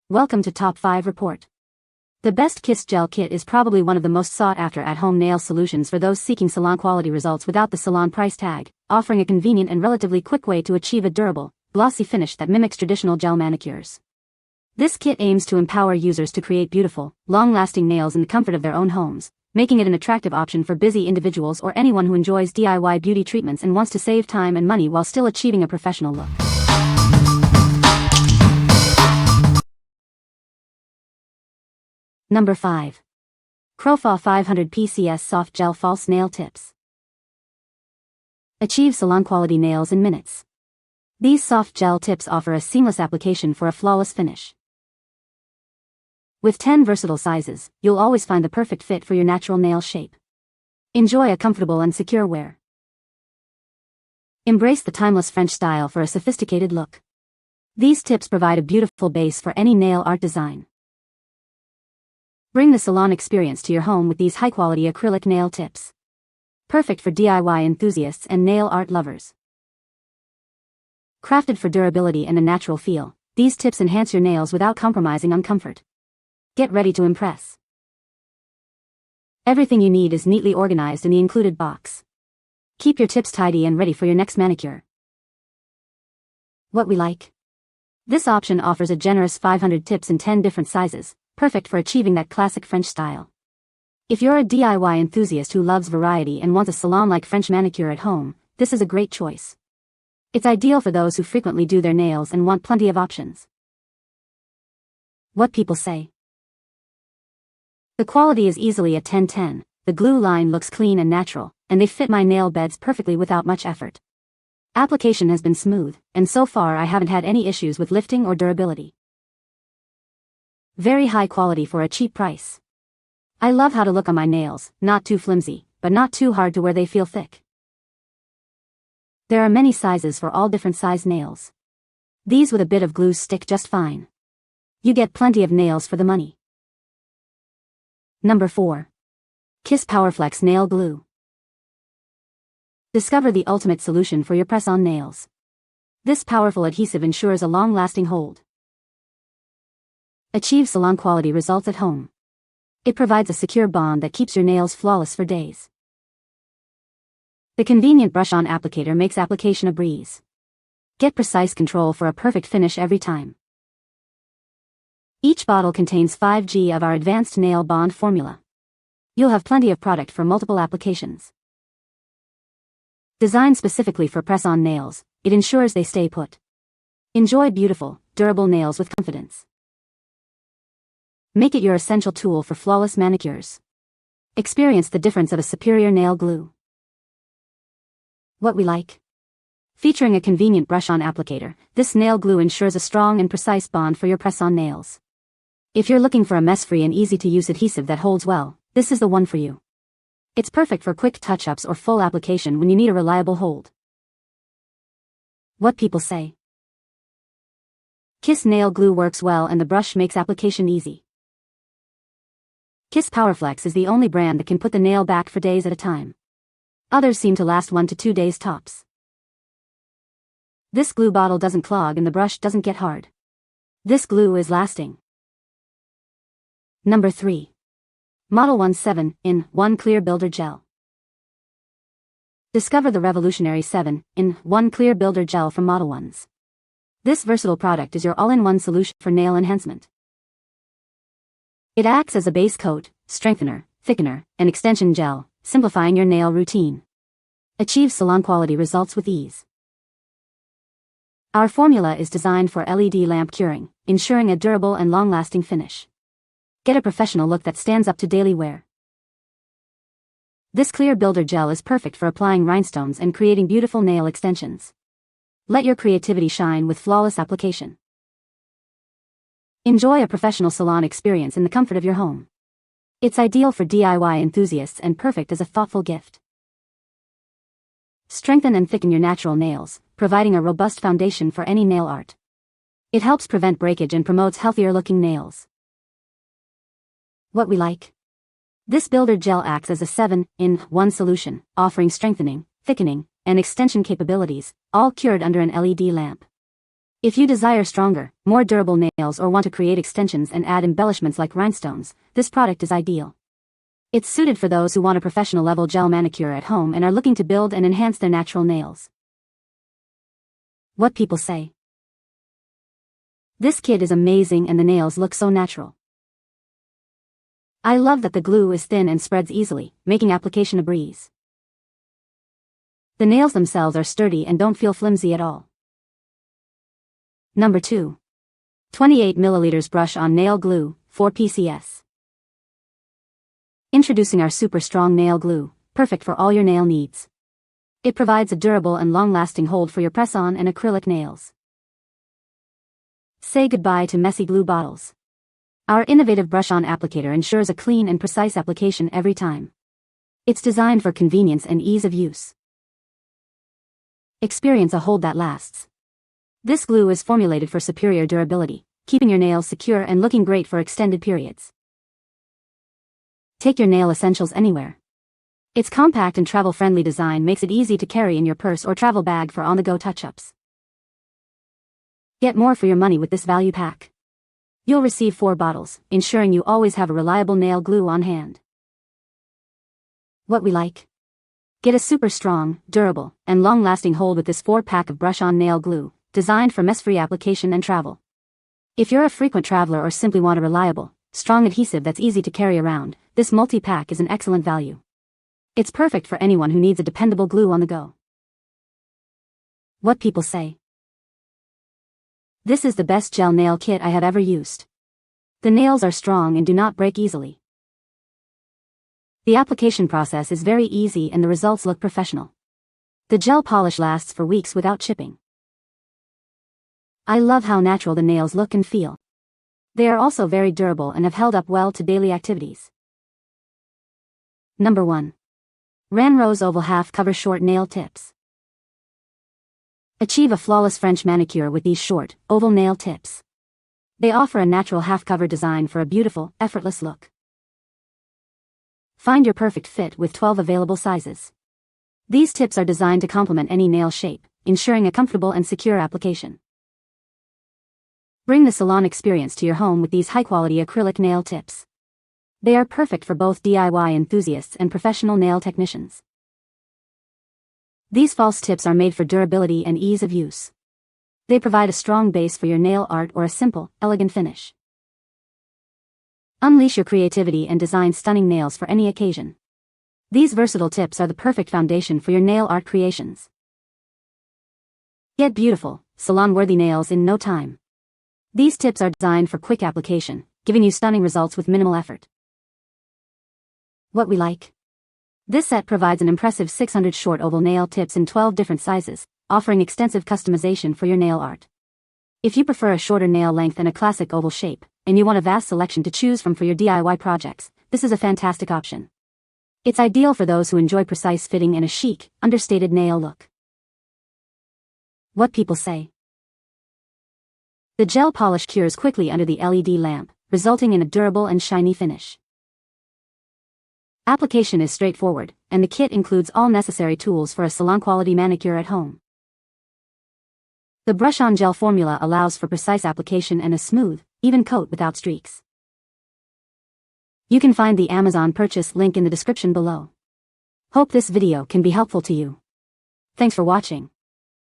Welcome to Top 5 Report. The Best Kiss Gel Kit is probably one of the most sought-after at-home nail solutions for those seeking salon-quality results without the salon price tag, offering a convenient and relatively quick way to achieve a durable, glossy finish that mimics traditional gel manicures. This kit aims to empower users to create beautiful, long-lasting nails in the comfort of their own homes, making it an attractive option for busy individuals or anyone who enjoys DIY beauty treatments and wants to save time and money while still achieving a professional look. Number 5. Krofaue 500 PCS Soft Gel False Nail Tips. Achieve salon-quality nails in minutes. These soft gel tips offer a seamless application for a flawless finish. With 10 versatile sizes, you'll always find the perfect fit for your natural nail shape. Enjoy a comfortable and secure wear. Embrace the timeless French style for a sophisticated look. These tips provide a beautiful base for any nail art design. Bring the salon experience to your home with these high-quality acrylic nail tips. Perfect for DIY enthusiasts and nail art lovers. Crafted for durability and a natural feel, these tips enhance your nails without compromising on comfort. Get ready to impress. Everything you need is neatly organized in the included box. Keep your tips tidy and ready for your next manicure. What we like. This option offers a generous 500 tips in 10 different sizes, perfect for achieving that classic French style. If you're a DIY enthusiast who loves variety and wants a salon-like French manicure at home, this is a great choice. It's ideal for those who frequently do their nails and want plenty of options. What people say. The quality is easily a 10/10, the glue line looks clean and natural, and they fit my nail beds perfectly without much effort. Application has been smooth, and so far I haven't had any issues with lifting or durability. Very high quality for a cheap price. I love how to look on my nails, not too flimsy, but not too hard to where they feel thick. There are many sizes for all different size nails. These with a bit of glue stick just fine. You get plenty of nails for the money. Number 4. Kiss Powerflex Nail Glue. Discover the ultimate solution for your press-on nails. This powerful adhesive ensures a long-lasting hold. Achieve salon-quality results at home. It provides a secure bond that keeps your nails flawless for days. The convenient brush-on applicator makes application a breeze. Get precise control for a perfect finish every time. Each bottle contains 5G of our advanced nail bond formula. You'll have plenty of product for multiple applications. Designed specifically for press-on nails, it ensures they stay put. Enjoy beautiful, durable nails with confidence. Make it your essential tool for flawless manicures. Experience the difference of a superior nail glue. What we like. Featuring a convenient brush-on applicator, this nail glue ensures a strong and precise bond for your press-on nails. If you're looking for a mess-free and easy-to-use adhesive that holds well, this is the one for you. It's perfect for quick touch-ups or full application when you need a reliable hold. What people say. Kiss nail glue works well and the brush makes application easy. Kiss Powerflex is the only brand that can put the nail back for days at a time. Others seem to last 1 to 2 days tops. This glue bottle doesn't clog and the brush doesn't get hard. This glue is lasting. Number 3. MODELONES 7-in-1 Clear Builder Gel. Discover the revolutionary 7-in-1 Clear Builder Gel from MODELONES. This versatile product is your all-in-one solution for nail enhancement. It acts as a base coat, strengthener, thickener, and extension gel, simplifying your nail routine. Achieve salon-quality results with ease. Our formula is designed for LED lamp curing, ensuring a durable and long-lasting finish. Get a professional look that stands up to daily wear. This clear builder gel is perfect for applying rhinestones and creating beautiful nail extensions. Let your creativity shine with flawless application. Enjoy a professional salon experience in the comfort of your home. It's ideal for DIY enthusiasts and perfect as a thoughtful gift. Strengthen and thicken your natural nails, providing a robust foundation for any nail art. It helps prevent breakage and promotes healthier-looking nails. What we like. This builder gel acts as a 7-in-1 solution, offering strengthening, thickening, and extension capabilities, all cured under an LED lamp. If you desire stronger, more durable nails or want to create extensions and add embellishments like rhinestones, this product is ideal. It's suited for those who want a professional-level gel manicure at home and are looking to build and enhance their natural nails. What people say. This kit is amazing and the nails look so natural. I love that the glue is thin and spreads easily, making application a breeze. The nails themselves are sturdy and don't feel flimsy at all. Number 2. 28 ml brush-on nail glue, 4 PCS. Introducing our super strong nail glue, perfect for all your nail needs. It provides a durable and long-lasting hold for your press-on and acrylic nails. Say goodbye to messy glue bottles. Our innovative brush-on applicator ensures a clean and precise application every time. It's designed for convenience and ease of use. Experience a hold that lasts. This glue is formulated for superior durability, keeping your nails secure and looking great for extended periods. Take your nail essentials anywhere. Its compact and travel-friendly design makes it easy to carry in your purse or travel bag for on-the-go touch-ups. Get more for your money with this value pack. You'll receive 4 bottles, ensuring you always have a reliable nail glue on hand. What we like. Get a super strong, durable, and long-lasting hold with this 4-pack of brush-on nail glue, designed for mess-free application and travel. If you're a frequent traveler or simply want a reliable, strong adhesive that's easy to carry around, this multi-pack is an excellent value. It's perfect for anyone who needs a dependable glue on the go. What people say. This is the best gel nail kit I have ever used. The nails are strong and do not break easily. The application process is very easy and the results look professional. The gel polish lasts for weeks without chipping. I love how natural the nails look and feel. They are also very durable and have held up well to daily activities. Number 1. Ranrose Oval Half Cover Short Nail Tips. Achieve a flawless French manicure with these short, oval nail tips. They offer a natural half-cover design for a beautiful, effortless look. Find your perfect fit with 12 available sizes. These tips are designed to complement any nail shape, ensuring a comfortable and secure application. Bring the salon experience to your home with these high-quality acrylic nail tips. They are perfect for both DIY enthusiasts and professional nail technicians. These false tips are made for durability and ease of use. They provide a strong base for your nail art or a simple, elegant finish. Unleash your creativity and design stunning nails for any occasion. These versatile tips are the perfect foundation for your nail art creations. Get beautiful, salon-worthy nails in no time. These tips are designed for quick application, giving you stunning results with minimal effort. What we like. This set provides an impressive 600 short oval nail tips in 12 different sizes, offering extensive customization for your nail art. If you prefer a shorter nail length and a classic oval shape, and you want a vast selection to choose from for your DIY projects, this is a fantastic option. It's ideal for those who enjoy precise fitting and a chic, understated nail look. What people say. The gel polish cures quickly under the LED lamp, resulting in a durable and shiny finish. Application is straightforward, and the kit includes all necessary tools for a salon-quality manicure at home. The brush-on gel formula allows for precise application and a smooth, even coat without streaks. You can find the Amazon purchase link in the description below. Hope this video can be helpful to you. Thanks for watching.